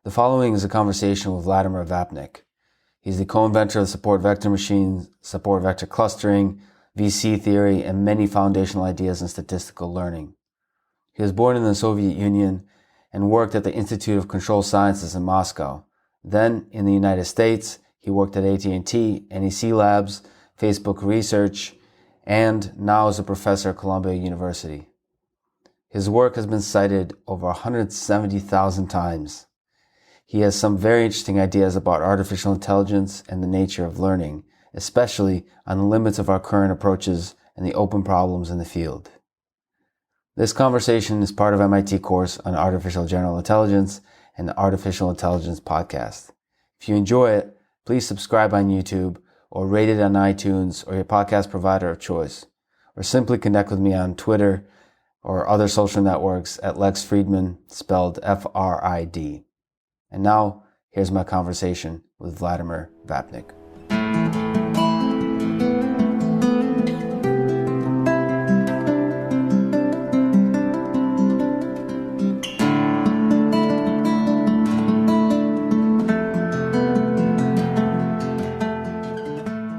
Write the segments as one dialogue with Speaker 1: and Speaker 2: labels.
Speaker 1: The following is a conversation with Vladimir Vapnik. He's the co-inventor of support vector machines, support vector clustering, VC theory, and many foundational ideas in statistical learning. He was born in the Soviet Union and worked at the Institute of Control Sciences in Moscow. Then, in the United States, he worked at AT&T, NEC Labs, Facebook Research, and now is a professor at Columbia University. His work has been cited over 170,000 times. He has some very interesting ideas about artificial intelligence and the nature of learning, especially on the limits of our current approaches and the open problems in the field. This conversation is part of MIT course on Artificial General Intelligence and the Artificial Intelligence Podcast. If you enjoy it, please subscribe on YouTube or rate it on iTunes or your podcast provider of choice, or simply connect with me on Twitter or other social networks at Lex Friedman, spelled F-R-I-D. And now, here's my conversation with Vladimir Vapnik.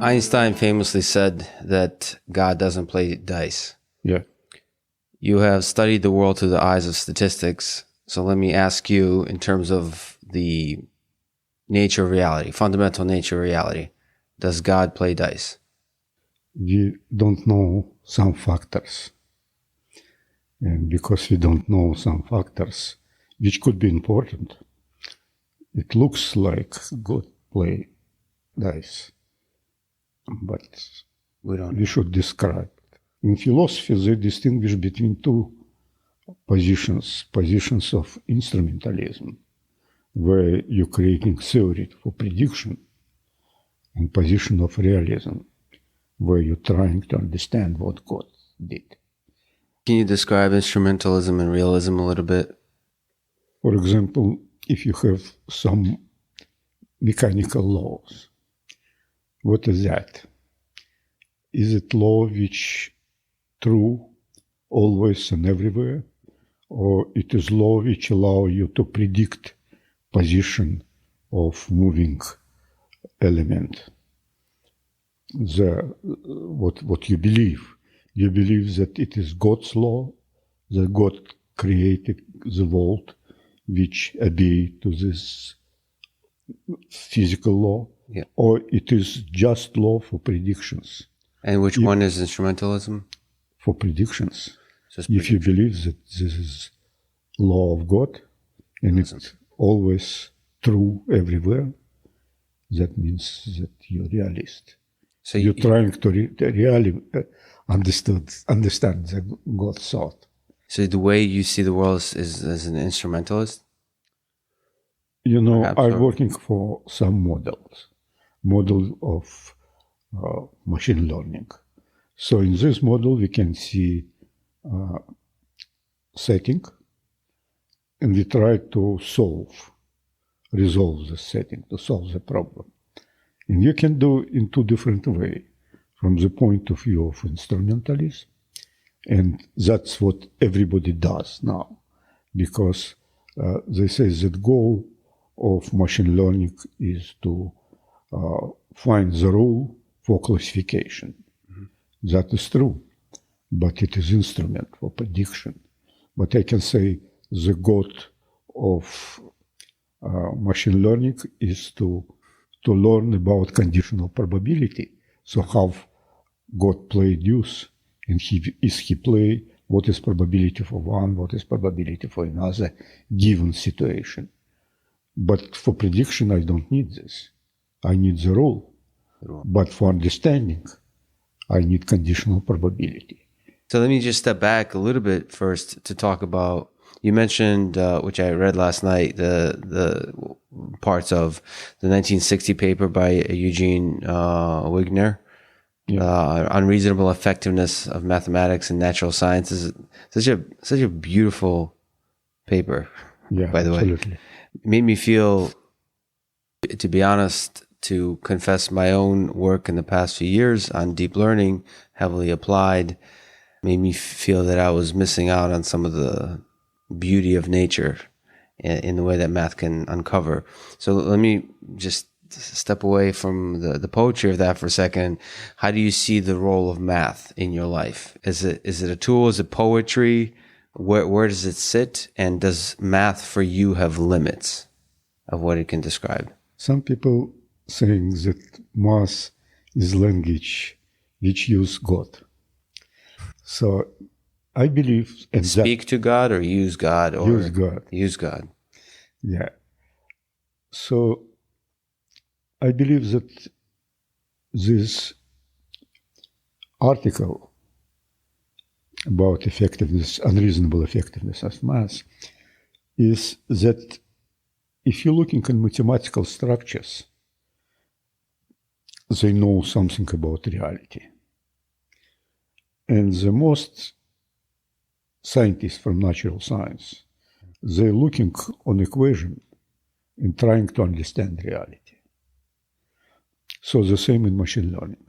Speaker 1: Einstein famously said that God doesn't play dice.
Speaker 2: Yeah.
Speaker 1: You have studied the world through the eyes of statistics. So let me ask you, in terms of the nature of reality, fundamental nature of reality, does God play dice?
Speaker 2: We don't know some factors. And because we don't know some factors, which could be important, it looks like God play dice. But we should describe it. In philosophy, they distinguish between two positions of instrumentalism, where you're creating theory for prediction, and position of realism, where you're trying to understand what God did.
Speaker 1: Can you describe instrumentalism and realism a little bit?
Speaker 2: For example, if you have some mechanical laws, what is that? Is it law which true always and everywhere? Or it is law which allow you to predict position of moving element? What you believe? You believe that it is God's law, that God created the world which obey to this physical law, or it is just law for predictions.
Speaker 1: And which one is instrumentalism?
Speaker 2: For predictions. If you believe that this is law of God and it's always true everywhere, that means that you're realist. So you're trying to really understand the God's thought.
Speaker 1: So the way you see the world is as an instrumentalist?
Speaker 2: You know, I'm working for some model of machine learning. So in this model, we can see setting, and we try to resolve the setting, to solve the problem. And you can do in two different ways, from the point of view of instrumentalism, and that's what everybody does now, because they say that goal of machine learning is to find the rule for classification. Mm-hmm. That is true, but it is instrument for prediction. But I can say the goal of machine learning is to learn about conditional probability. So how God played use, and he play, what is probability for one, what is probability for another given situation. But for prediction, I don't need this. I need the rule. But for understanding, I need conditional probability.
Speaker 1: So let me just step back a little bit first to talk about, you mentioned, which I read last night, the parts of the 1960 paper by Eugene Wigner, Unreasonable Effectiveness of Mathematics and Natural Sciences. Such a beautiful paper, by the
Speaker 2: absolutely.
Speaker 1: way. It made me feel, to be honest, to confess my own work in the past few years on deep learning, heavily applied, made me feel that I was missing out on some of the beauty of nature in the way that math can uncover. So let me just step away from the poetry of that for a second. How do you see the role of math in your life? Is it a tool? Is it poetry? Where does it sit? And does math for you have limits of what it can describe?
Speaker 2: Some people saying that math is language which use God. So I believe in
Speaker 1: speak to God or use God or
Speaker 2: use God.
Speaker 1: Use God.
Speaker 2: Yeah. So I believe that this article about effectiveness, unreasonable effectiveness of math, is that if you're looking at mathematical structures, they know something about reality. And the most scientists from natural science, they're looking on equation and trying to understand reality. So the same in machine learning.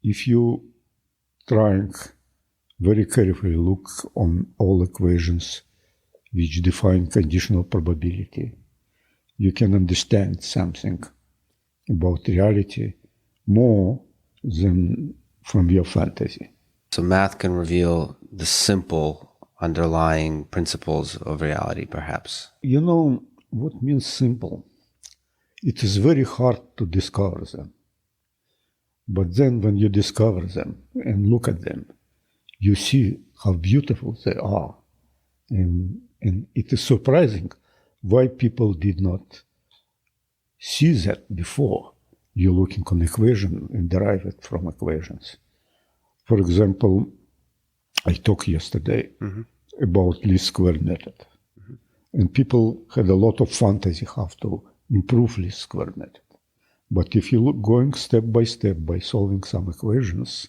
Speaker 2: If you trying very carefully look on all equations which define conditional probability, you can understand something about reality more than from your fantasy.
Speaker 1: So math can reveal the simple underlying principles of reality, perhaps.
Speaker 2: You know what means simple? It is very hard to discover them. But then when you discover them and look at them, you see how beautiful they are. And it is surprising why people did not see that before. You're looking on equation and derive it from equations. For example, I talked yesterday about least square method. And people had a lot of fantasy how to improve least square method. But if you look going step by solving some equations,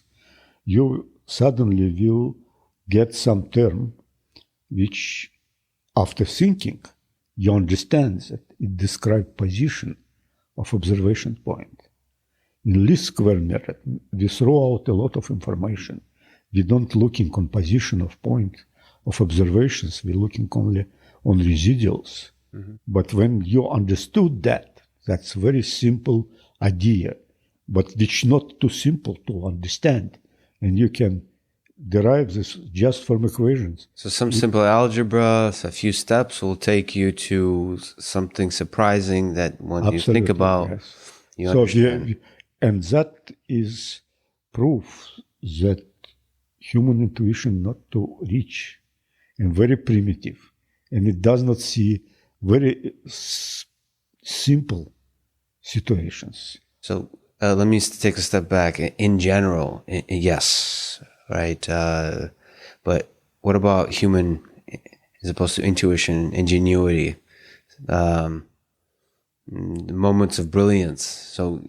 Speaker 2: you suddenly will get some term which, after thinking, you understand that it describes position of observation point. In least square method, we throw out a lot of information. We don't looking on position of point of observations. We're looking only on residuals. But when you understood that, that's very simple idea, but which not too simple to understand. And you can derive this just from equations.
Speaker 1: So some simple algebra, a few steps will take you to something surprising that when you think about,
Speaker 2: yes.
Speaker 1: you understand.
Speaker 2: And that is proof that human intuition not too rich and very primitive. And it does not see very simple situations.
Speaker 1: So let me take a step back. In general, yes, right? But what about human, as opposed to intuition, ingenuity, moments of brilliance? So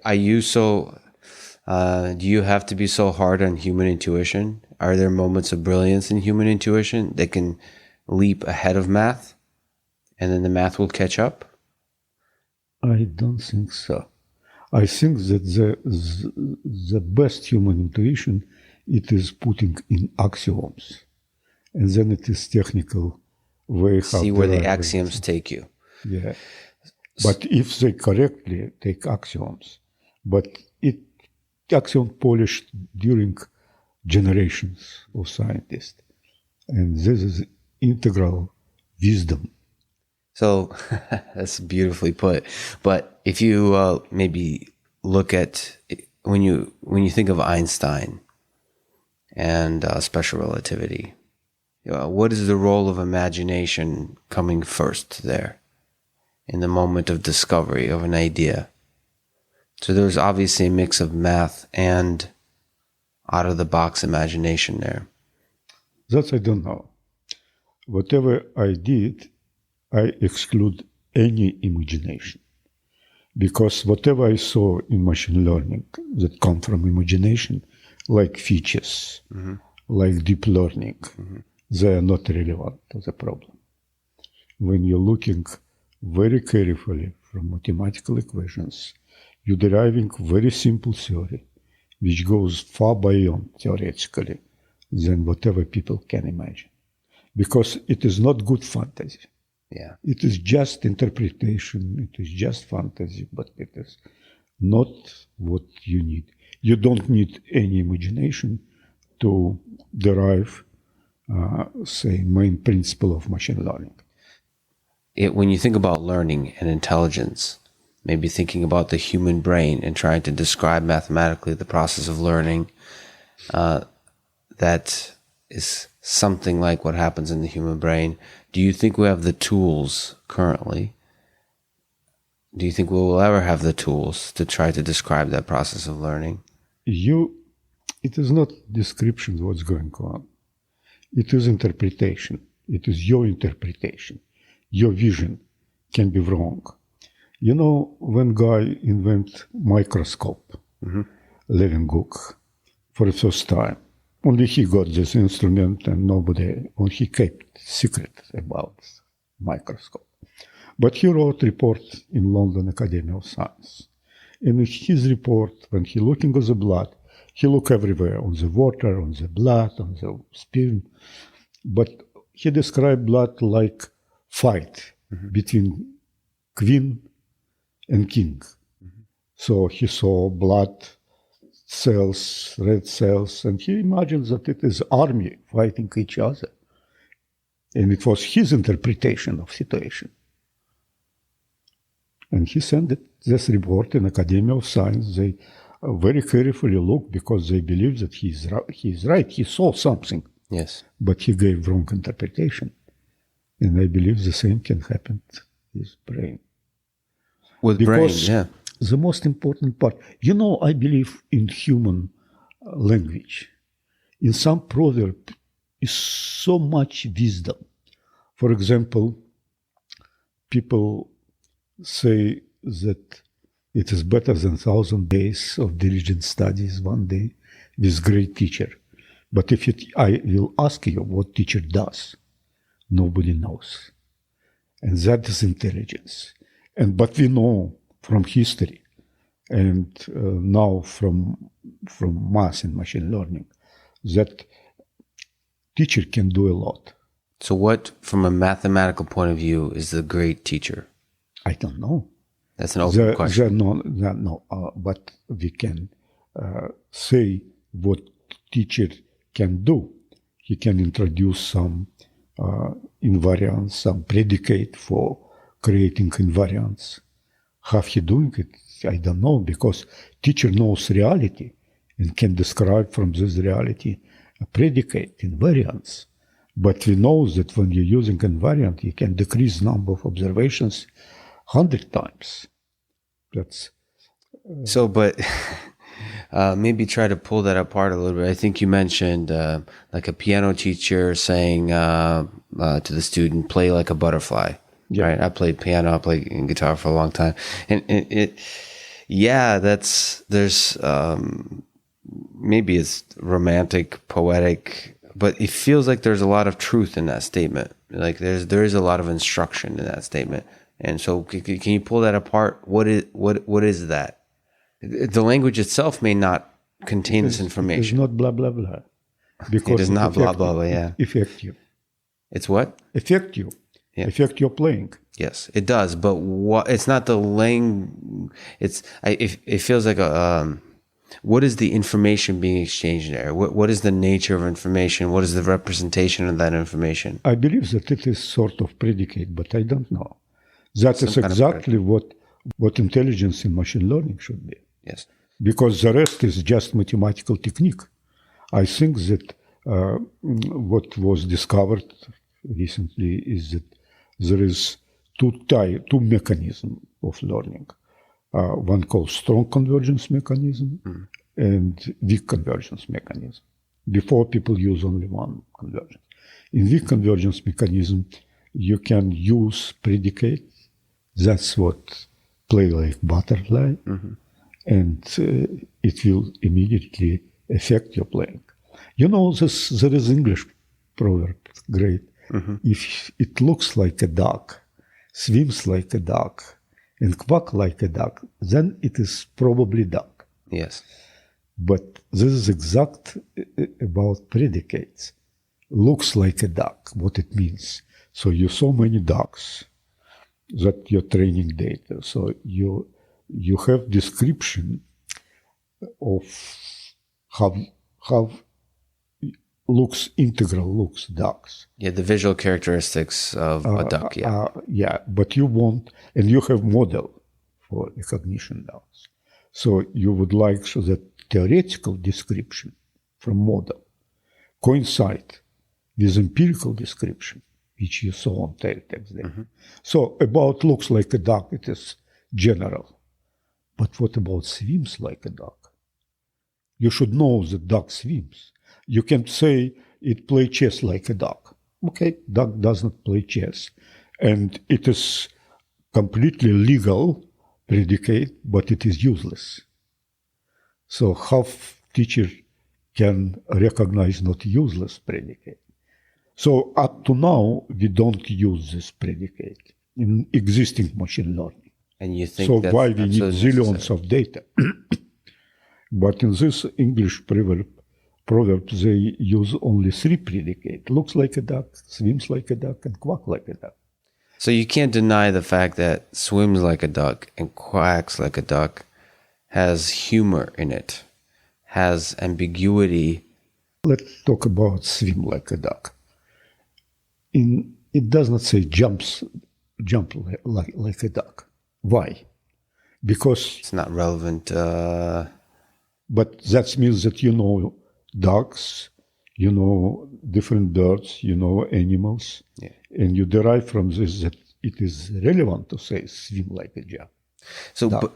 Speaker 1: are you so, do you have to be so hard on human intuition? Are there moments of brilliance in human intuition that can leap ahead of math and then the math will catch up?
Speaker 2: I don't think so. I think that the best human intuition, it is putting in axioms. And then it is technical way how
Speaker 1: see where the axioms take you.
Speaker 2: Yeah. But if they correctly take axioms, but axiom polished during generations of scientists. And this is integral wisdom.
Speaker 1: So that's beautifully put. But if you maybe look at when you think of Einstein and special relativity, what is the role of imagination coming first there in the moment of discovery of an idea? So there's obviously a mix of math and out of the box imagination there.
Speaker 2: That I don't know. Whatever I did, I exclude any imagination. Because whatever I saw in machine learning that come from imagination, like features, like deep learning, they are not relevant to the problem. When you're looking very carefully from mathematical equations, you're deriving very simple theory, which goes far beyond theoretically than whatever people can imagine. because it is not good fantasy.
Speaker 1: Yeah.
Speaker 2: It is just interpretation, it is just fantasy, but it is not what you need. You don't need any imagination to derive, say, main principle of machine learning.
Speaker 1: When you think about learning and intelligence, maybe thinking about the human brain and trying to describe mathematically the process of learning, that is something like what happens in the human brain. Do you think we have the tools currently? Do you think we will ever have the tools to try to describe that process of learning?
Speaker 2: It is not description of what's going on. It is interpretation. It is your interpretation. Your vision can be wrong. You know, when guy invent microscope, Leeuwenhoek, for the first time, only he got this instrument and he kept secret about microscope. But he wrote report in London Academy of Science. And in his report, when he looking at the blood, he look everywhere, on the water, on the blood, on the sperm. But he described blood like fight between queen and king. So he saw blood cells, red cells, and he imagined that it is army fighting each other. And it was his interpretation of situation. And he sent this report in Academy of Science. They very carefully looked because they believe that he is right. He saw something.
Speaker 1: Yes.
Speaker 2: But he gave wrong interpretation. And I believe the same can happen to his brain.
Speaker 1: With
Speaker 2: because
Speaker 1: brain, yeah.
Speaker 2: The most important part, you know, I believe in human language. In some proverb is so much wisdom. For example, people say that it is better than 1,000 days of diligent studies one day with great teacher. But if I will ask you what teacher does, nobody knows. And that is intelligence. But we know from history and now from math and machine learning that teacher can do a lot.
Speaker 1: So what, from a mathematical point of view, is the great teacher?
Speaker 2: I don't know.
Speaker 1: That's an open question.
Speaker 2: But we can say what teacher can do. He can introduce some invariants, some predicate for creating invariants. How he doing it, I don't know, because teacher knows reality and can describe from this reality a predicate, invariants. But we know that when you're using invariant, you can decrease number of observations 100 times. That's
Speaker 1: so, but maybe try to pull that apart a little bit. I think you mentioned like a piano teacher saying to the student, play like a butterfly. Yeah. Right? I played piano, I played guitar for a long time. And there's maybe it's romantic, poetic, but it feels like there's a lot of truth in that statement. Like there is a lot of instruction in that statement. And so can you pull that apart? What is that? The language itself may not contain this information.
Speaker 2: It's not blah, blah, blah. Because
Speaker 1: it is not blah, blah, blah, yeah.
Speaker 2: Affect you.
Speaker 1: It's what?
Speaker 2: Affect you. Yeah. Affect your playing.
Speaker 1: Yes, it does. But it's not the it feels like what is the information being exchanged there? What is the nature of information? What is the representation of that information?
Speaker 2: I believe that it is sort of predicate, but I don't know. That is exactly what intelligence in machine learning should be.
Speaker 1: Yes.
Speaker 2: Because the rest is just mathematical technique. I think that what was discovered recently is that there is two mechanisms of learning. One called strong convergence mechanism and weak convergence mechanism. Before, people use only one convergence. In weak convergence mechanism, you can use predicate. That's what play like butterfly, and it will immediately affect your playing. You know, there is English proverb, great. If it looks like a duck, swims like a duck, and quack like a duck, then it is probably duck.
Speaker 1: Yes.
Speaker 2: But this is exact about predicates. looks like a duck, what it means. So you saw many ducks, that your training data. So you have description of how looks ducks.
Speaker 1: Yeah, the visual characteristics of a duck, yeah.
Speaker 2: Yeah, but you want, and you have model for recognition ducks. So you would like so that theoretical description from model coincide with empirical description, which you saw on teletext there. Mm-hmm. So about looks like a duck, it is general. But what about swims like a duck? You should know that duck swims. You can say it plays chess like a duck. Okay, duck does not play chess. And it is completely legal predicate, but it is useless. So how teacher can recognize not useless predicate? So up to now, we don't use this predicate in existing machine learning.
Speaker 1: And you think
Speaker 2: so
Speaker 1: that's
Speaker 2: why we need zillions
Speaker 1: necessary
Speaker 2: of data? But in this English proverb, they use only 3 predicate. Looks like a duck, swims like a duck, and quack like a duck.
Speaker 1: So you can't deny the fact that swims like a duck and quacks like a duck has humor in it, has ambiguity.
Speaker 2: Let's talk about swim like a duck. It does not say jump like a duck. Why? Because
Speaker 1: it's not relevant.
Speaker 2: But that means that you know ducks, you know different birds, you know animals,
Speaker 1: yeah.
Speaker 2: And you derive from this that it is relevant to say swim like a duck.
Speaker 1: So but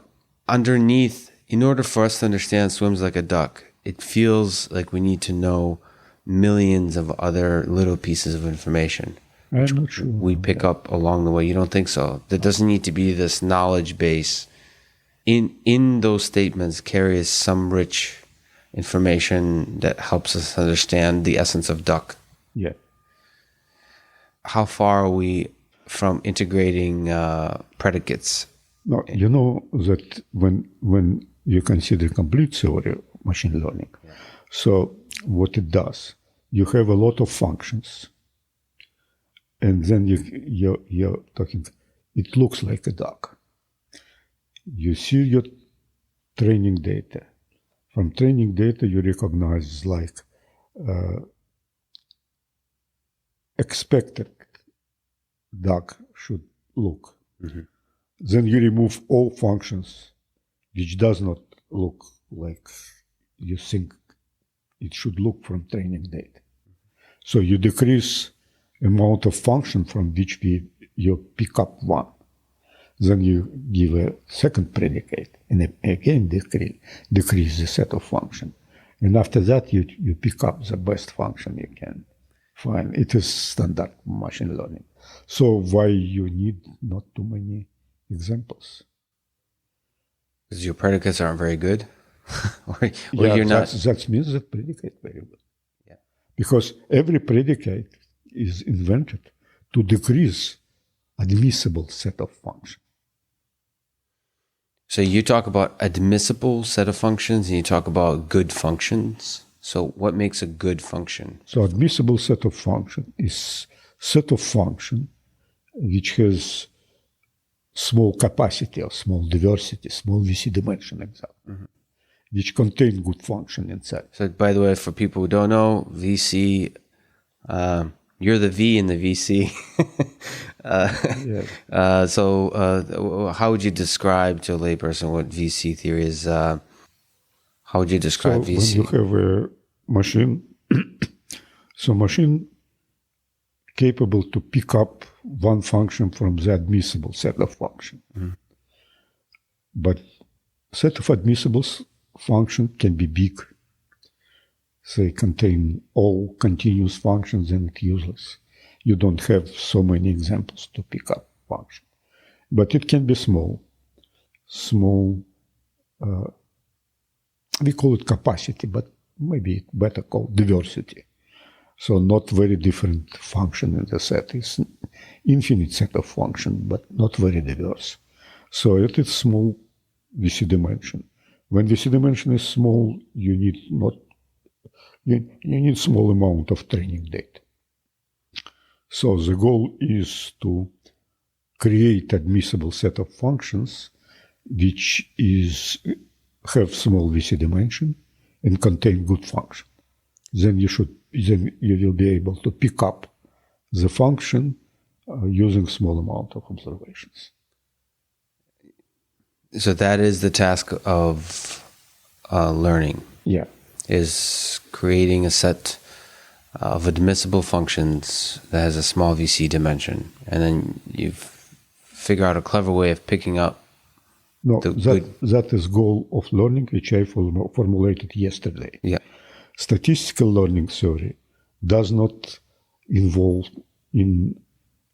Speaker 1: underneath, in order for us to understand swims like a duck, it feels like we need to know millions of other little pieces of information.
Speaker 2: I'm not sure.
Speaker 1: We pick up along the way. You don't think so? There doesn't need to be this knowledge base. In those statements carries some rich information that helps us understand the essence of duck.
Speaker 2: Yeah.
Speaker 1: How far are we from integrating predicates?
Speaker 2: No, you know that when you consider complete theory of machine learning, yeah. So what it does, you have a lot of functions, and then you're talking, it looks like a duck. You see your training data. From training data, you recognize like expected duck should look. Mm-hmm. Then you remove all functions which does not look like you think it should look from training data. So you decrease amount of function from which you pick up one. Then you give a second predicate and again decrease the set of function. And after that, you pick up the best function you can find. It is standard machine learning. So why you need not too many examples?
Speaker 1: Because your predicates aren't very good? or
Speaker 2: yeah,
Speaker 1: you're not...
Speaker 2: that means that predicate very good.
Speaker 1: Yeah.
Speaker 2: Because every predicate is invented to decrease admissible set of functions.
Speaker 1: So you talk about admissible set of functions and you talk about good functions. So what makes a good function?
Speaker 2: So admissible set of function is set of function which has small capacity or small diversity, small VC dimension, exactly, mm-hmm. which contain good function inside.
Speaker 1: So by the way, for people who don't know, VC, you're the V in the VC.
Speaker 2: Yeah.
Speaker 1: So how would you describe to a layperson what VC theory is? How would you describe VC?
Speaker 2: When you have a machine, so machine capable to pick up one function from the admissible set of function. Mm-hmm. But set of admissible function can be big. They contain all continuous functions and it's useless. You don't have so many examples to pick up function. But it can be small. We call it capacity, but maybe it's better called diversity. So not very different function in the set. It's infinite set of function, but not very diverse. So it is small VC dimension. When VC dimension is small, you need not You need small amount of training data. So the goal is to create admissible set of functions which have small VC dimension and contain good function. Then you will be able to pick up the function using small amount of observations.
Speaker 1: So that is the task of learning.
Speaker 2: Yeah.
Speaker 1: Is creating a set of admissible functions that has a small VC dimension, and then you figure out a clever way of picking up.
Speaker 2: No, that is goal of learning, which I formulated yesterday.
Speaker 1: Yeah.
Speaker 2: Statistical learning theory does not involve in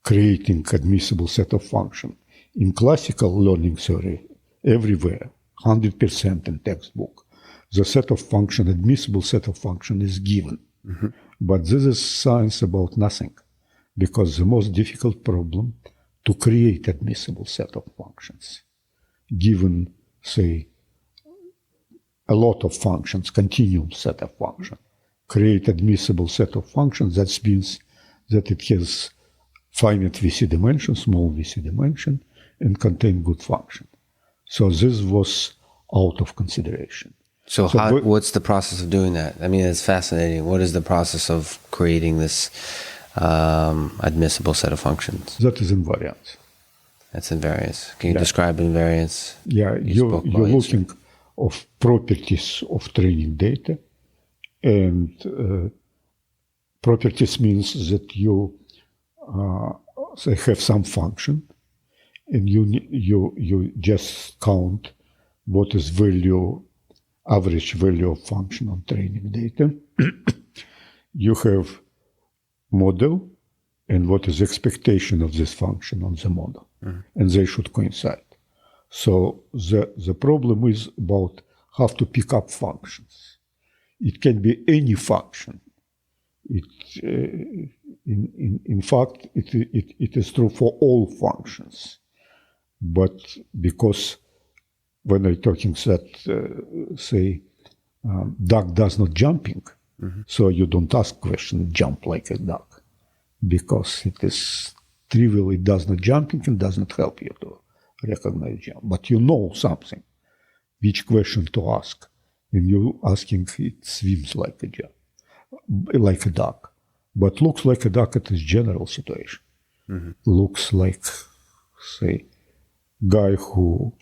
Speaker 2: creating admissible set of function. In classical learning theory, everywhere, 100% in textbook, the set of function, admissible set of function is given. Mm-hmm. But this is science about nothing, because the most difficult problem to create admissible set of functions, given, say, a lot of functions, continuum set of functions, create admissible set of functions, that means that it has finite VC dimension, small VC dimension, and contain good function. So this was out of consideration.
Speaker 1: So what's the process of doing that? I mean, it's fascinating. What is the process of creating this admissible set of functions?
Speaker 2: That is invariance.
Speaker 1: That's invariance. Can you describe invariance?
Speaker 2: Yeah, you're looking of properties of training data, and properties means that you say have some function, and you just count what is average value of function on training data. You have model and what is expectation of this function on the model, and they should coincide. So the problem is about how to pick up functions. It can be any function. In fact, it is true for all functions. But because when I'm talking that, say, duck does not jumping, so you don't ask question, jump like a duck, because it is trivial, it does not jumping and does not help you to recognize jump. But you know something, which question to ask, and you asking it swims like a jump, like a duck. But looks like a duck, it is general situation. Looks like, say, guy who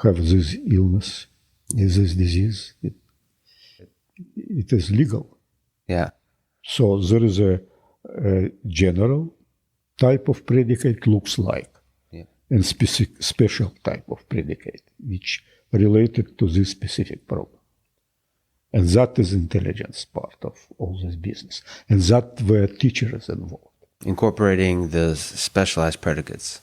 Speaker 2: have this illness, this disease, it is legal.
Speaker 1: Yeah.
Speaker 2: So there is a general type of predicate, looks like, and special type of predicate, which related to this specific problem. And that is intelligence part of all this business. And that where teacher is involved. Incorporating
Speaker 1: the specialized predicates.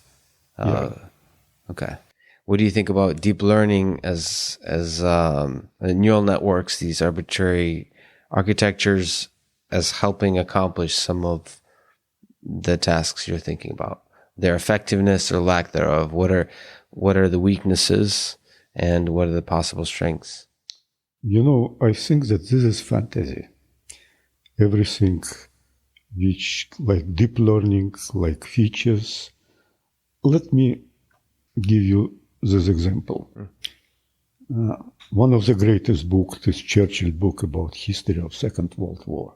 Speaker 1: Okay. What do you think about deep learning as neural networks, these arbitrary architectures, as helping accomplish some of the tasks you're thinking about? Their effectiveness or lack thereof? What are the weaknesses and what are the possible strengths?
Speaker 2: You know, I think that this is fantasy. Everything which, like deep learning, like features. Let me give you this example. One of the greatest books is Churchill book about history of Second World War.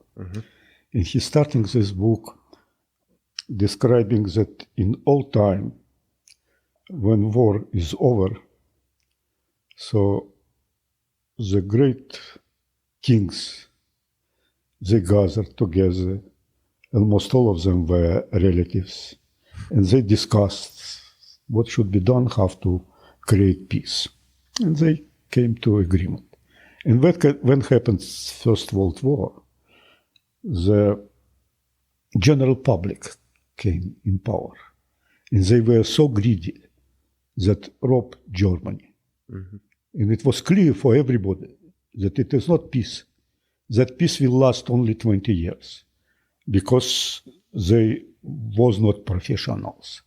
Speaker 2: And he's starting this book describing that in all time, when war is over, so the great kings, they gathered together, almost all of them were relatives, and they discussed what should be done, how to create peace. And they came to agreement. And when happened First World War, the general public came in power. And they were so greedy that robbed Germany. And it was clear for everybody that it is not peace, that peace will last only 20 years, because they was not professionals.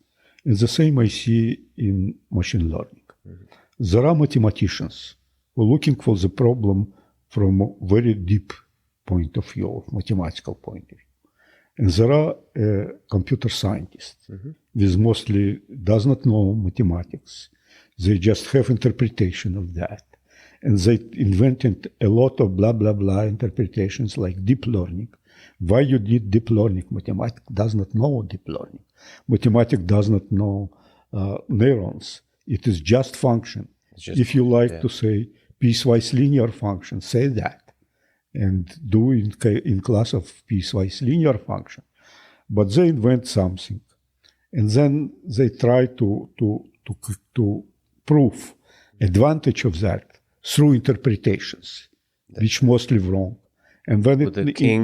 Speaker 2: And the same I see in machine learning. There are mathematicians who are looking for the problem from very deep point of view, of mathematical point of view. And there are computer scientists with mostly does not know mathematics. They just have interpretation of that. And they invented a lot of blah, blah, blah interpretations like deep learning. Why you need deep learning? Mathematics does not know deep learning. Mathematics does not know neurons. It is just function. If you like to say piecewise linear function, say that. And do in class of piecewise linear function. But they invent something. And then they try to prove advantage of that through interpretations, which mostly wrong. And when it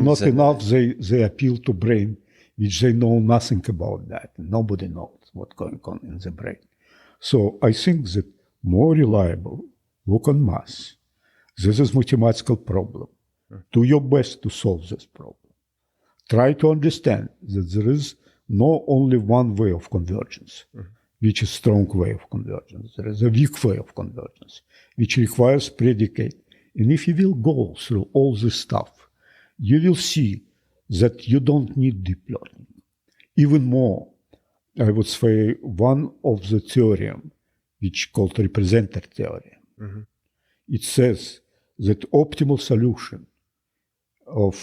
Speaker 2: not enough, they appeal to brain, which they know nothing about that. Nobody knows what's going on in the brain. So I think that more reliable, look on math. This is mathematical problem. Do your best to solve this problem. Try to understand that there is no only one way of convergence, which is strong way of convergence. There is a weak way of convergence, which requires predicate. And if you will go through all this stuff, you will see that you don't need deep learning. Even more, I would say one of the theorem, which called representer theorem, it says that optimal solution of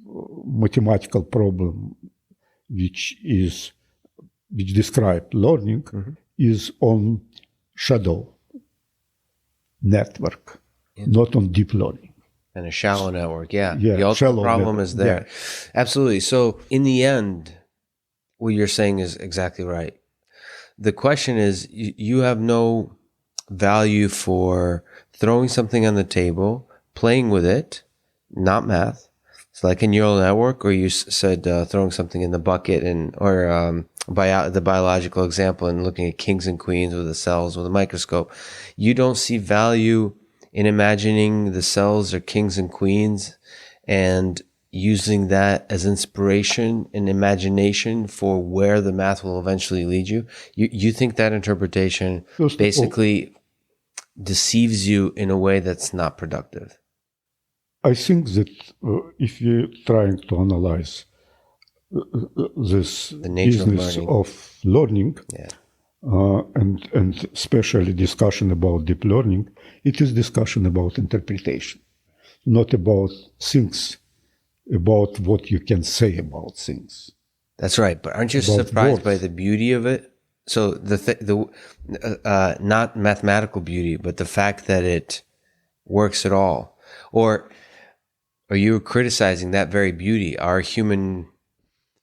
Speaker 2: mathematical problem which describe learning is on shadow network, not on deep learning.
Speaker 3: And a shallow network, the ultimate
Speaker 2: shallow
Speaker 3: problem
Speaker 2: network,
Speaker 3: is there. Absolutely. So in the end, what you're saying is exactly right. The question is, you have no value for throwing something on the table, playing with it, not math. It's like a neural network, or you said throwing something in the bucket, or the biological example, and looking at kings and queens with the cells with a microscope. You don't see value in imagining the cells are kings and queens and using that as inspiration and imagination for where the math will eventually lead you. You think that interpretation basically deceives you in a way that's not productive?
Speaker 2: I think that if you're trying to analyze this business of learning, and especially discussion about deep learning, it is discussion about interpretation, not about things, about what you can say about things.
Speaker 3: That's right. But aren't you surprised by the beauty of it? So not mathematical beauty, but the fact that it works at all. Or are you criticizing that very beauty, our human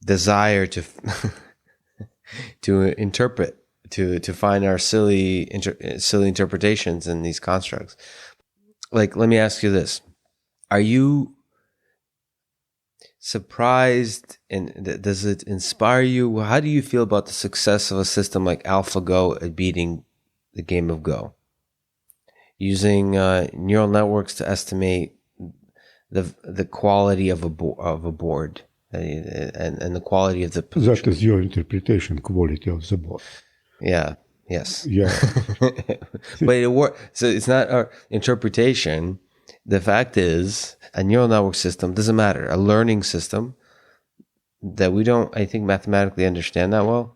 Speaker 3: desire to to interpret, to find our silly interpretations in these constructs? Like, let me ask you this: are you surprised, and does it inspire you? How do you feel about the success of a system like AlphaGo at beating the game of Go, using neural networks to estimate the quality of a board and the quality of the position?
Speaker 2: That is your interpretation, quality of the board.
Speaker 3: Yeah. Yes.
Speaker 2: Yeah.
Speaker 3: But it works. So it's not our interpretation. The fact is, a neural network system doesn't matter. A learning system that we don't, I think, mathematically understand that well,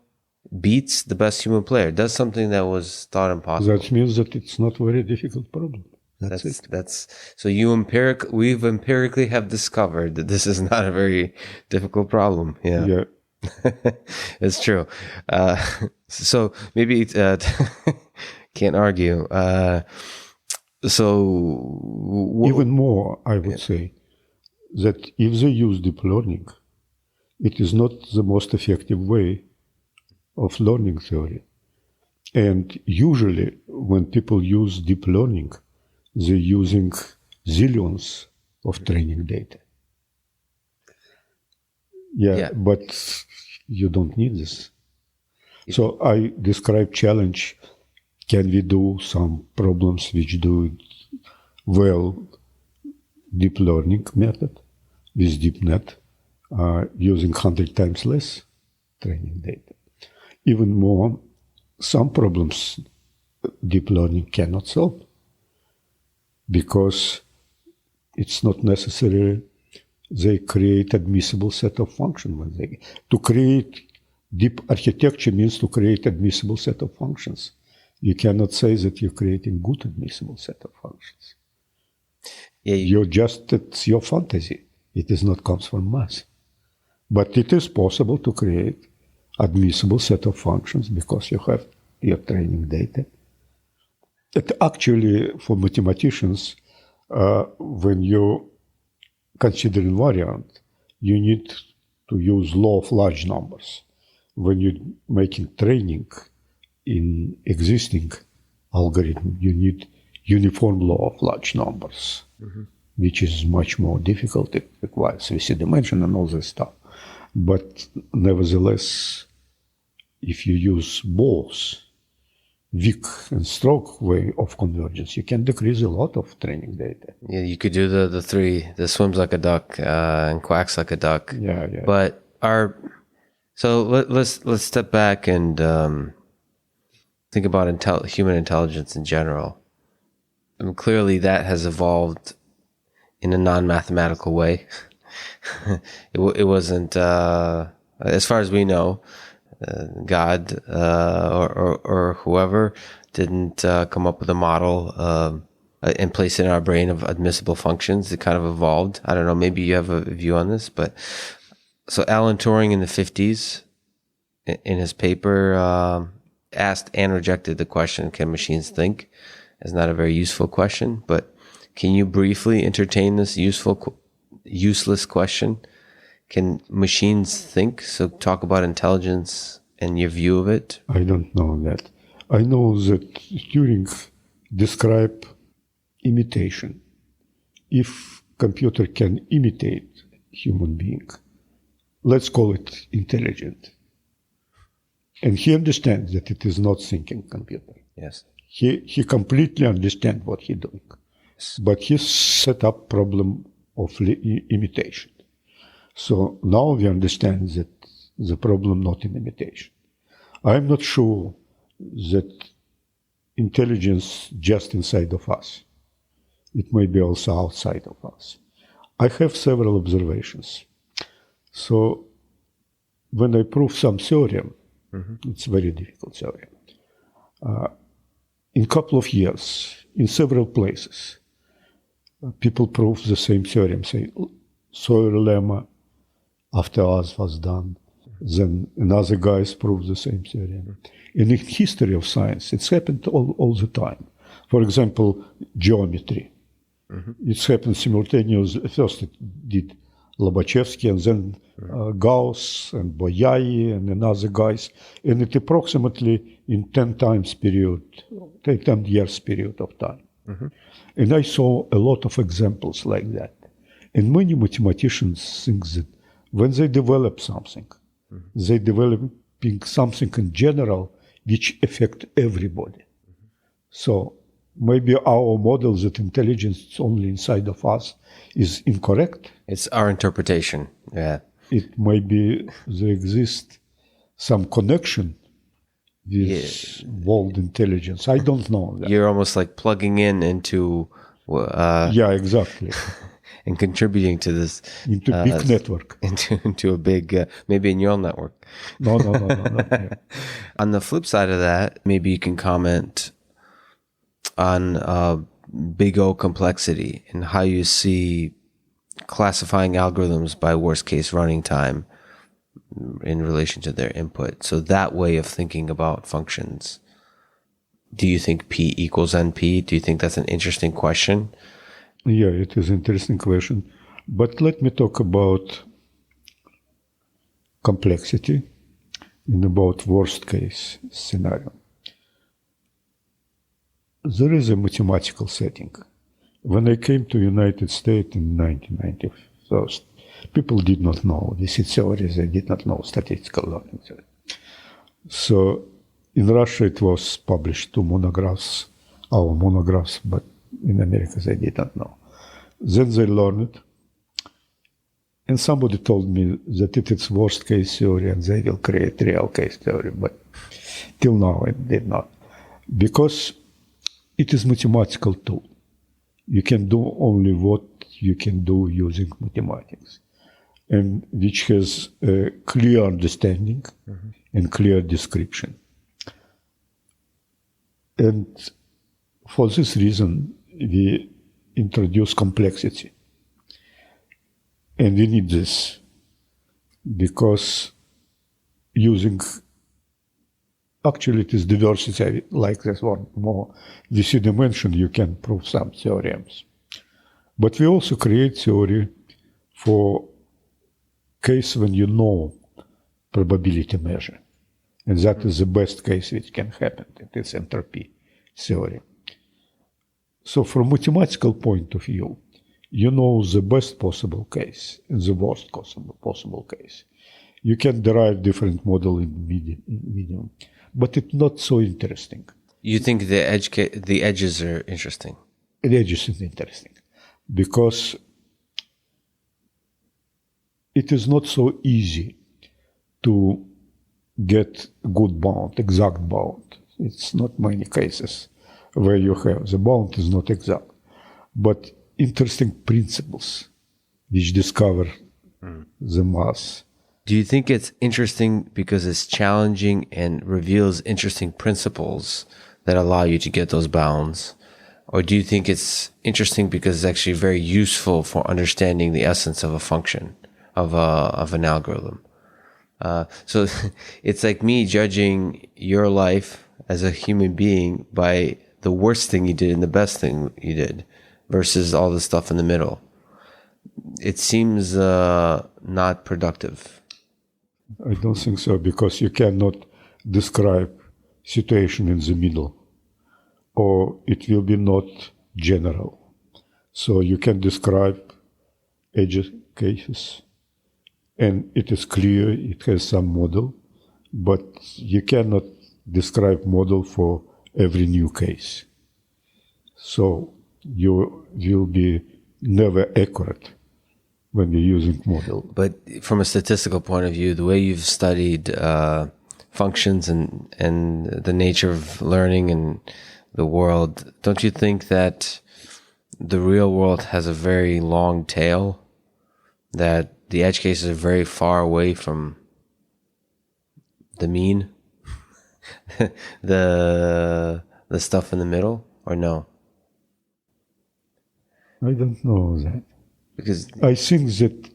Speaker 3: beats the best human player. Does something that was thought impossible.
Speaker 2: That means that it's not a very difficult problem. That's it.
Speaker 3: So we've empirically have discovered that this is not a very difficult problem. Yeah. It's true. So maybe can't argue.
Speaker 2: Even more, I would say that if they use deep learning, it is not the most effective way of learning theory. And usually when people use deep learning, they're using zillions of training data. But you don't need this. So I describe challenge. Can we do some problems which do it well, deep learning method with DeepNet, using 100 times less training data. Even more, some problems deep learning cannot solve because it's not necessary they create admissible set of functions. To create deep architecture means to create admissible set of functions. You cannot say that you're creating good admissible set of functions.
Speaker 3: Yeah,
Speaker 2: It's your fantasy. It is not comes from math. But it is possible to create admissible set of functions because you have your training data. It actually, for mathematicians, when you consider invariant, you need to use law of large numbers. When you're making training in existing algorithm, you need uniform law of large numbers, which is much more difficult. It requires VC dimension and all this stuff. But nevertheless, if you use both weak and strong way of convergence, you can decrease a lot of training data.
Speaker 3: Yeah, you could do the three, the swims like a duck and quacks like a duck.
Speaker 2: Yeah.
Speaker 3: But let's step back and think about human intelligence in general. I mean, clearly that has evolved in a non-mathematical way. It wasn't, as far as we know, God or whoever didn't come up with a model and place it in our brain of admissible functions. It kind of evolved. I don't know, maybe you have a view on this, but so Alan Turing in the 50s, in his paper, asked and rejected the question, can machines think? It's not a very useful question, but can you briefly entertain this useless question? Can machines think? So talk about intelligence and your view of it.
Speaker 2: I don't know that. I know that Turing described imitation. If computer can imitate human being, let's call it intelligent. And he understands that it is not thinking computer.
Speaker 3: Yes.
Speaker 2: He completely understands what he's doing. But he set up problem of imitation. So now we understand that the problem not in imitation. I'm not sure that intelligence just inside of us. It may be also outside of us. I have several observations. So when I prove some theorem, it's a very difficult theorem. In a couple of years, in several places, people prove the same theorem, say Sawyer lemma after us was done. Then another guys prove the same theorem. And in history of science, it's happened all the time. For example, geometry. It's happened simultaneously. First it did Lobachevsky, and then Gauss and Bolyai and another guys. And it approximately in 10 years period of time. And I saw a lot of examples like that. And many mathematicians think that when they develop something, they developing something in general which affect everybody. So maybe our model that intelligence is only inside of us is incorrect.
Speaker 3: It's our interpretation. Yeah.
Speaker 2: It may be there exists some connection with world intelligence. I don't know that.
Speaker 3: You're almost like plugging into
Speaker 2: yeah, exactly.
Speaker 3: and contributing to this
Speaker 2: into big network,
Speaker 3: into a big maybe a neural network.
Speaker 2: No. Yeah.
Speaker 3: On the flip side of that, maybe you can comment on big O complexity and how you see classifying algorithms by worst case running time in relation to their input. So that way of thinking about functions. Do you think P equals NP? Do you think that's an interesting question?
Speaker 2: Yeah, it is an interesting question. But let me talk about complexity in about worst case scenario. There is a mathematical setting. When I came to United States in 1991, people did not know VC theories, they did not know statistical learning theory. So in Russia it was published 2 monographs, our monographs, but in America they did not know. Then they learned it, and somebody told me that it is worst case theory and they will create real case theory, but till now it did not. Because it is mathematical tool. You can do only what you can do using mathematics. and which has a clear understanding and clear description. And for this reason, we introduce complexity. And we need this because actually it is diversity, I like this one more. This dimension, you can prove some theorems. But we also create theory for case when you know probability measure. And that is the best case which can happen. It is entropy theory. So from mathematical point of view, you know the best possible case and the worst possible case. You can derive different model in medium, but it's not so interesting.
Speaker 3: You think the edges are interesting?
Speaker 2: The edges is interesting because it is not so easy to get good bound, exact bound. It's not many cases where you have the bound is not exact, but interesting principles which discover the mass.
Speaker 3: Do you think it's interesting because it's challenging and reveals interesting principles that allow you to get those bounds? Or do you think it's interesting because it's actually very useful for understanding the essence of a function, of an algorithm? So it's like me judging your life as a human being by the worst thing you did and the best thing you did versus all the stuff in the middle. It seems not productive.
Speaker 2: I don't think so, because you cannot describe situation in the middle, or it will be not general. So you can describe edge cases, and it is clear, it has some model, but you cannot describe model for every new case. So you will be never accurate when you're using model.
Speaker 3: But from a statistical point of view, the way you've studied functions and the nature of learning and the world, don't you think that the real world has a very long tail, that the edge cases are very far away from the mean, the stuff in the middle, or no?
Speaker 2: I don't know that.
Speaker 3: Because
Speaker 2: I think that,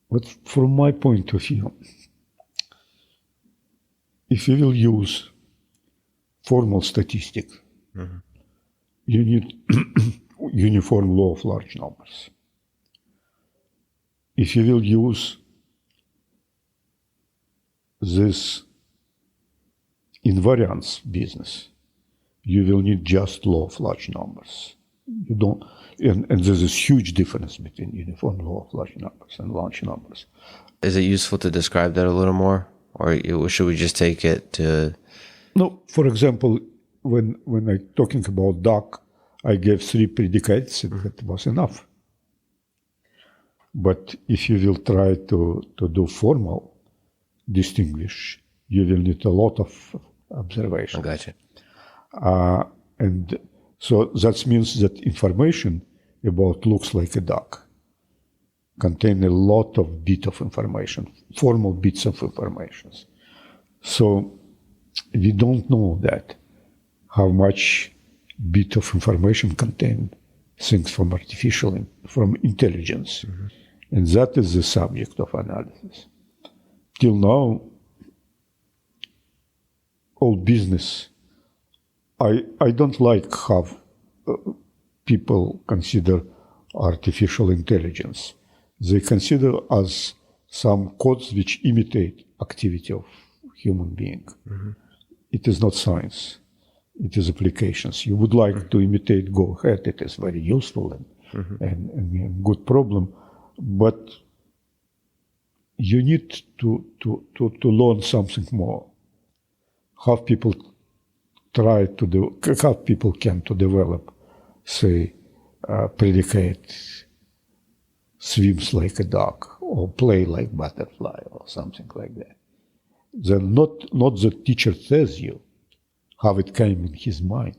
Speaker 2: but from my point of view, if you will use formal statistics, you need uniform law of large numbers. If you will use this invariance business, you will need just law of large numbers. You don't, and there's this huge difference between uniform law of large numbers and large numbers.
Speaker 3: is it useful to describe that a little more, or should we just take it to?
Speaker 2: No, for example, when I talking about duck, I gave 3 predicates, and that was enough. But if you will try to do formal distinguish, you will need a lot of observation.
Speaker 3: I gotcha.
Speaker 2: And so that means that information about looks like a duck contain a lot of bit of information, formal bits of information. So we don't know that, how much bit of information contain things from from intelligence. And that is the subject of analysis. Till now, all business, I don't like how people consider artificial intelligence. They consider as some codes which imitate activity of human being. It is not science. It is applications. You would like to imitate, go ahead. It is very useful and a good problem. But you need to learn something more. How people how people can to develop, say, predicate swims like a duck or play like butterfly or something like that. Then not the teacher tells you how it came in his mind,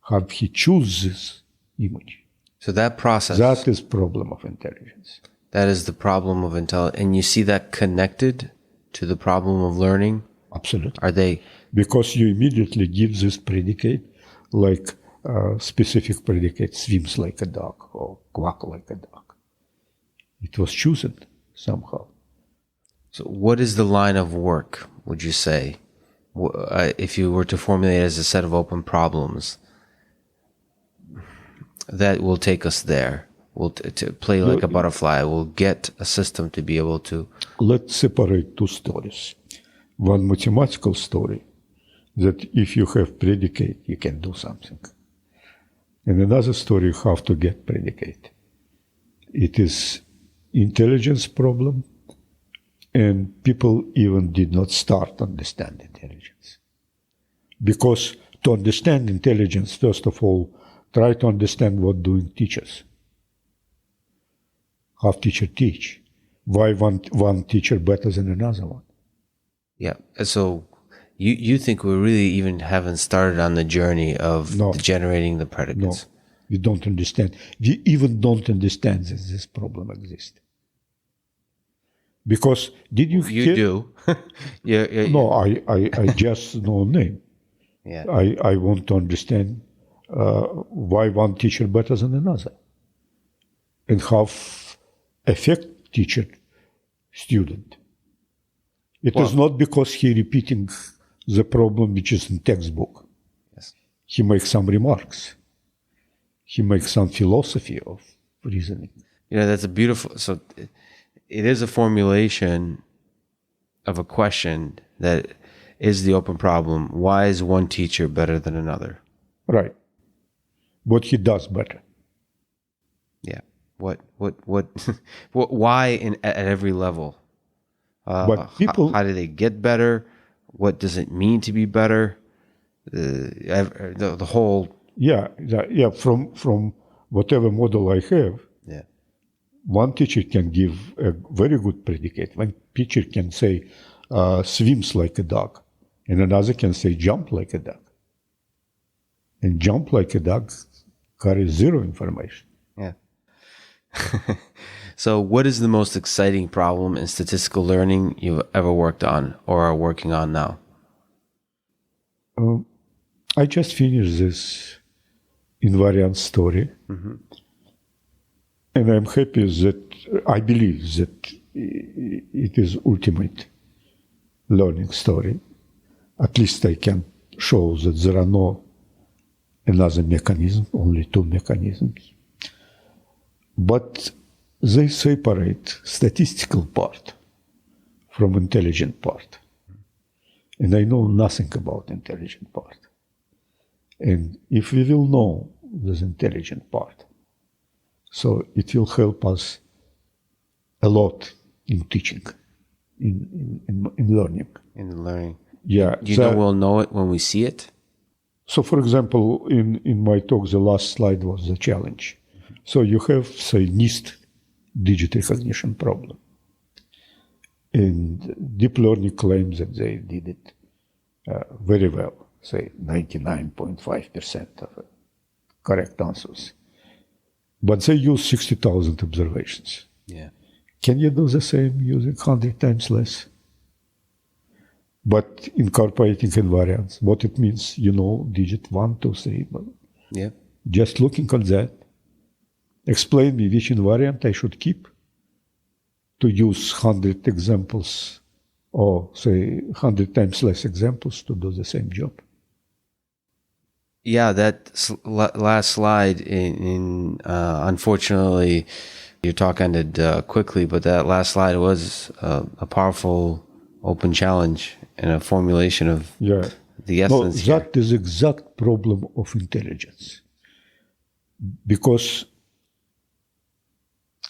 Speaker 2: how he chooses this image.
Speaker 3: So that process,
Speaker 2: That is problem of intelligence.
Speaker 3: that is the problem of intelligence. And you see that connected to the problem of learning?
Speaker 2: Absolutely.
Speaker 3: Are they?
Speaker 2: Because you immediately give this predicate, like specific predicate, swims like a duck or quack like a duck. It was chosen somehow.
Speaker 3: So what is the line of work, would you say? If you were to formulate it as a set of open problems that will take us there, will to play like a butterfly, will get a system to be able to...
Speaker 2: Let's separate two stories. One mathematical story, that if you have predicate, you can do something. And another story, how to get predicate. It is intelligence problem, and people even did not start to understand intelligence. Because to understand intelligence, first of all, try to understand what doing teachers. How teacher teach. Why one teacher better than another one.
Speaker 3: Yeah. So you think we really even haven't started on the journey of generating the predicates?
Speaker 2: No, we don't understand. We even don't understand that this problem exists. Because did you
Speaker 3: You do. Yeah.
Speaker 2: No, I just know name.
Speaker 3: Yeah.
Speaker 2: I want to understand why one teacher better than another, and how affect teacher student. It is not because he repeating the problem which is in textbook.
Speaker 3: Yes.
Speaker 2: He makes some remarks. He makes some philosophy of reasoning.
Speaker 3: That's a beautiful... So it is a formulation of a question that is the open problem. Why is one teacher better than another?
Speaker 2: Right. What he does better.
Speaker 3: Yeah. What why at every level?
Speaker 2: But people...
Speaker 3: How do they get better? What does it mean to be better? The whole...
Speaker 2: Yeah. From whatever model I have,
Speaker 3: Yeah.
Speaker 2: one teacher can give a very good predicate. One teacher can say swims like a duck, and another can say jump like a duck. And jump like a duck carries zero information.
Speaker 3: Yeah. So what is the most exciting problem in statistical learning you've ever worked on or are working on now?
Speaker 2: I just finished this invariant story.
Speaker 3: Mm-hmm.
Speaker 2: And I'm happy that I believe that it is ultimate learning story. At least I can show that there are no another mechanism, only two mechanisms. But they separate statistical part from intelligent part. And I know nothing about intelligent part. And if we will know this intelligent part, so it will help us a lot in teaching, in learning.
Speaker 3: In learning.
Speaker 2: Yeah.
Speaker 3: Do you know we'll know it when we see it?
Speaker 2: So, for example, in my talk, the last slide was the challenge. So you have, say, NIST digit recognition problem. And deep learning claims that they did it very well, say 99.5% of correct answers. But they use 60,000 observations.
Speaker 3: Yeah.
Speaker 2: Can you do the same using 100 times less? But incorporating invariants, what it means, digit 1, 2, 3.
Speaker 3: Yeah.
Speaker 2: Just looking at that, explain me which invariant I should keep to use 100 examples or, say, 100 times less examples to do the same job.
Speaker 3: Yeah, that last slide, unfortunately, your talk ended quickly, but that last slide was a powerful open challenge and a formulation of the essence.
Speaker 2: No, that is exact problem of intelligence. Because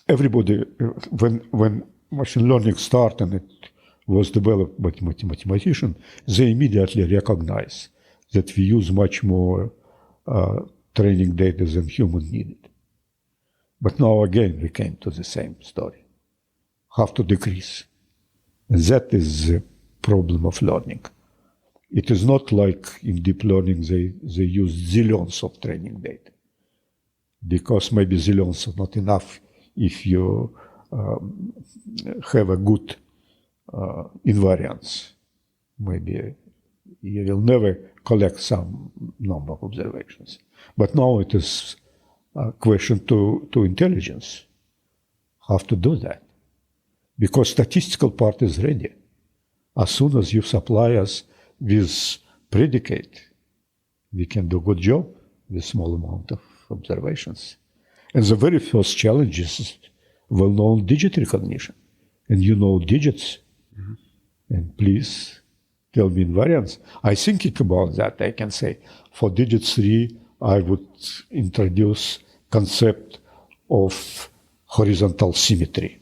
Speaker 2: everybody, when machine learning started and it was developed by mathematicians, they immediately recognize that we use much more training data than human needed. But now again, we came to the same story. Have to decrease. And that is the problem of learning. It is not like in deep learning, they use zillions of training data. because maybe zillions are not enough if you have a good invariance. Maybe you will never collect some number of observations. But now it is a question to intelligence, how to do that. Because statistical part is ready. As soon as you supply us with predicate, we can do a good job with small amount of observations. And the very first challenge is well-known digit recognition. And you know digits. Mm-hmm. And please tell me invariance. I thinking about that. I can say for digit 3, I would introduce concept of horizontal symmetry.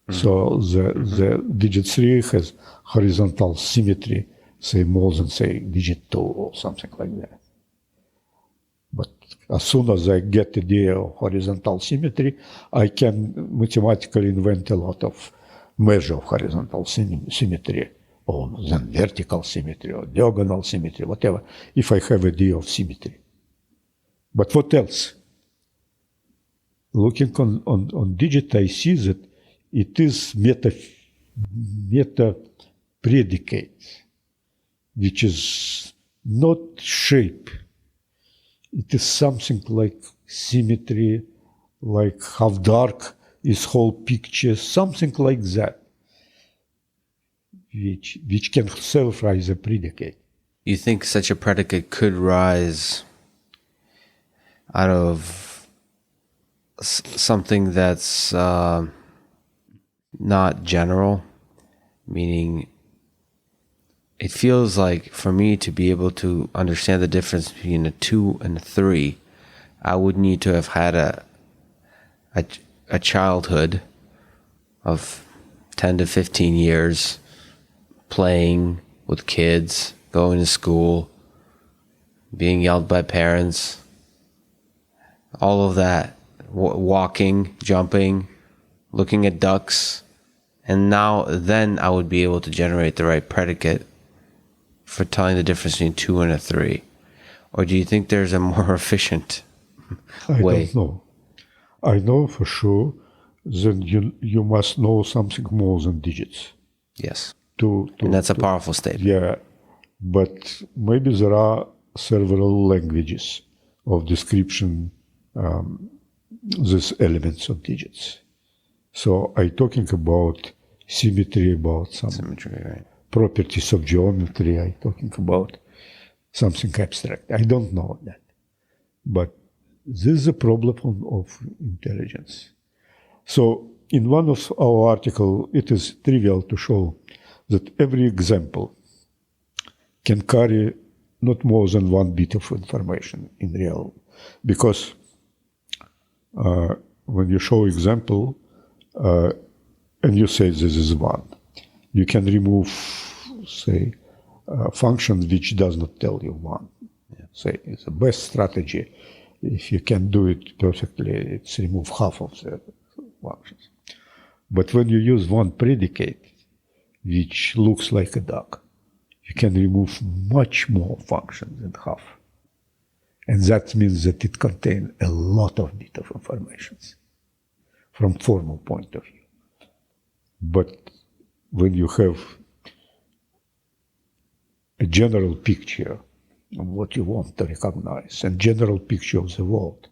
Speaker 2: Mm-hmm. So the digit 3 has horizontal symmetry, say more than, say, digit 2 or something like that. But as soon as I get the idea of horizontal symmetry, I can mathematically invent a lot of measure of horizontal symmetry, or then vertical symmetry, or diagonal symmetry, whatever, if I have idea of symmetry. But what else? Looking on digit, I see that it is meta predicate, which is not shape. It is something like symmetry, like how dark is whole picture, something like that, which can self-rise a predicate.
Speaker 3: You think such a predicate could rise out of something that's not general, meaning it feels like for me to be able to understand the difference between a 2 and a 3, I would need to have had a childhood of 10 to 15 years playing with kids, going to school, being yelled by parents, all of that, walking, jumping, looking at ducks. And then I would be able to generate the right predicate for telling the difference between 2 and a 3. Or do you think there's a more efficient way?
Speaker 2: I don't know. I know for sure that you must know something more than digits.
Speaker 3: Yes. And that's a powerful statement.
Speaker 2: Yeah. But maybe there are several languages of description these elements of digits. So I'm talking about symmetry, about some
Speaker 3: right.
Speaker 2: properties of geometry. I'm talking about something abstract. I don't know that. But this is a problem of intelligence. So in one of our articles, it is trivial to show that every example can carry not more than one bit of information in real. Because when you show example, and you say this is 1, you can remove, say, a function which does not tell you 1. Yeah. Say, it's the best strategy. If you can do it perfectly, it's remove half of the functions. But when you use one predicate, which looks like a duck, you can remove much more functions than half. And that means that it contains a lot of bit of information from formal point of view. But when you have a general picture of what you want to recognize and general picture of the world,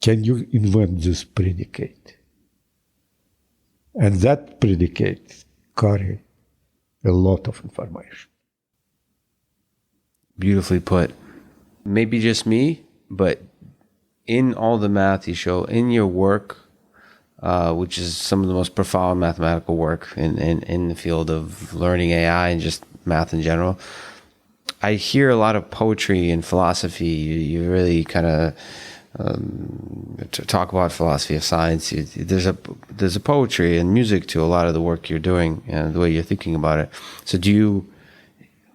Speaker 2: can you invent this predicate? And that predicate carry a lot of information.
Speaker 3: Beautifully put. Maybe just me, but in all the math you show, in your work, which is some of the most profound mathematical work in the field of learning AI and just math in general, I hear a lot of poetry and philosophy. You really kind of talk about philosophy of science. There's a poetry and music to a lot of the work you're doing and the way you're thinking about it. So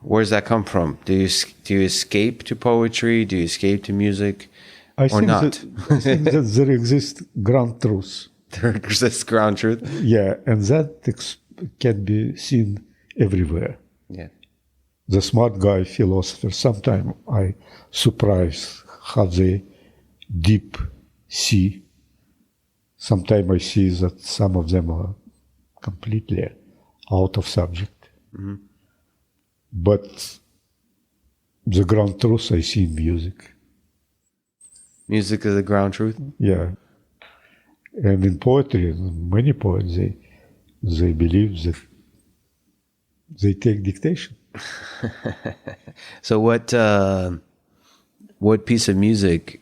Speaker 3: where does that come from? Do you escape to poetry? Do you escape to music?
Speaker 2: I think that there exists ground truth.
Speaker 3: There exists ground truth?
Speaker 2: Yeah, and that can be seen everywhere.
Speaker 3: Yeah.
Speaker 2: The smart guy philosophers, sometimes I surprise how they deep sea. Sometimes I see that some of them are completely out of subject.
Speaker 3: Mm-hmm.
Speaker 2: But the ground truth I see in music.
Speaker 3: Music is the ground truth?
Speaker 2: Yeah. And in poetry, many poets, they believe that they take dictation.
Speaker 3: So what piece of music,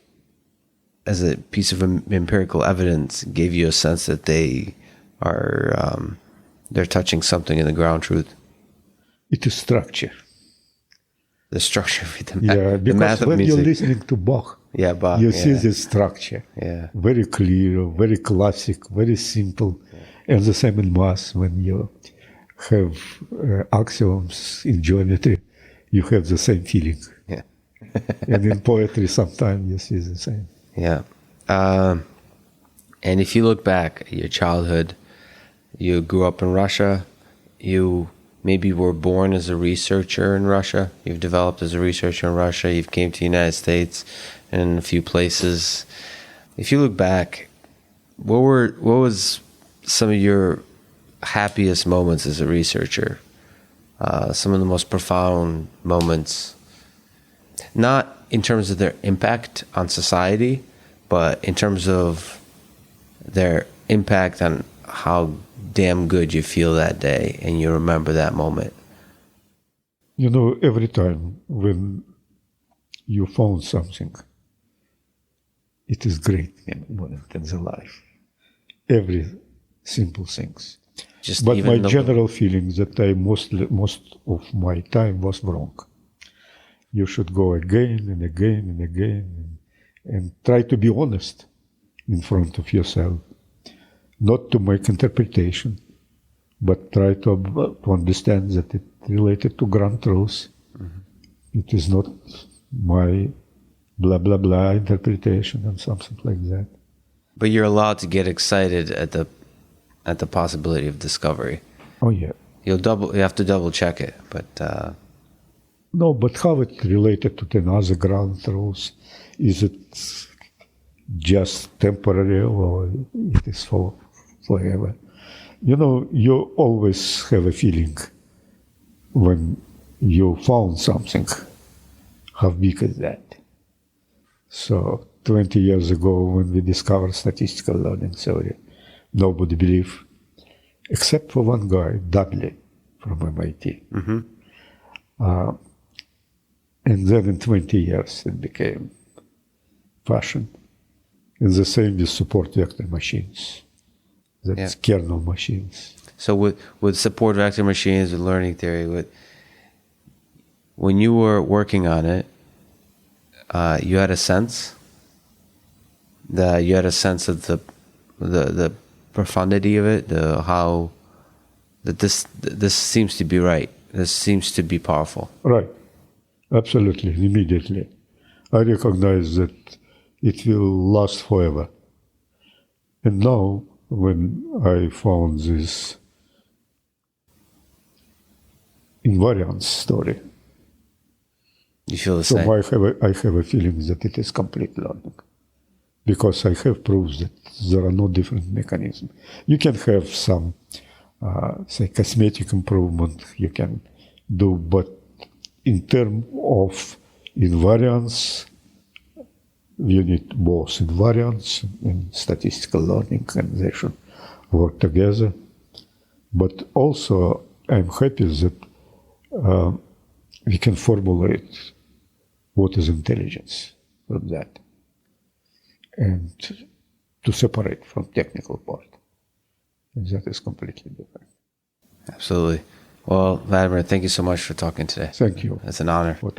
Speaker 3: as a piece of empirical evidence, gave you a sense that they are they're touching something in the ground truth?
Speaker 2: It is structure.
Speaker 3: The structure of it, the
Speaker 2: Because
Speaker 3: math of
Speaker 2: when
Speaker 3: music.
Speaker 2: you're listening to Bach,
Speaker 3: Yeah, Bach.
Speaker 2: you see the structure.
Speaker 3: Yeah.
Speaker 2: Very clear, very classic, very simple. Yeah. And the same in math, when you have axioms in geometry, you have the same feeling.
Speaker 3: Yeah.
Speaker 2: And in poetry, sometimes you see the same.
Speaker 3: Yeah. And if you look back at your childhood, you grew up in Russia, you maybe were born as a researcher in Russia, you've developed as a researcher in Russia, you've came to the United States and in a few places. If you look back, what was some of your happiest moments as a researcher? Some of the most profound moments, not in terms of their impact on society, but in terms of their impact on how damn good you feel that day and you remember that moment.
Speaker 2: You know, every time when you found something, it is great moment in the life. Every simple things. But my general feeling that most of my time was wrong. You should go again and again and again and try to be honest in front of yourself. Not to make interpretation, but try to understand that it related to ground truth. Mm-hmm. It is not my blah, blah, blah interpretation and something like that.
Speaker 3: But you're allowed to get excited at the possibility of discovery.
Speaker 2: Oh, yeah.
Speaker 3: You have to double check it, but...
Speaker 2: No, but how it related to another ground truth? Is it just temporary or it is forever? You know, you always have a feeling when you found something, how big is that? So 20 years ago when we discovered statistical learning theory, nobody believed, except for one guy, Dudley, from MIT.
Speaker 3: Mm-hmm.
Speaker 2: And then in 20 years it became fashion. And the same with support vector machines. That's kernel machines.
Speaker 3: So with support vector machines, with learning theory, when you were working on it, you had a sense of the profundity of it, this seems to be right. This seems to be powerful.
Speaker 2: Right. Absolutely. Immediately. I recognize that it will last forever. And now, when I found this invariance story,
Speaker 3: you feel the same.
Speaker 2: So I have a feeling that it is complete learning. Because I have proofs that there are no different mechanisms. You can have some, say, cosmetic improvement you can do, but in terms of invariance, you need both invariance and statistical learning, and they should work together. But also, I'm happy that we can formulate what is intelligence from that, and to separate from technical part. And that is completely different.
Speaker 3: Absolutely. Well, Vladimir, thank you so much for talking today.
Speaker 2: Thank you.
Speaker 3: It's an honor.
Speaker 2: What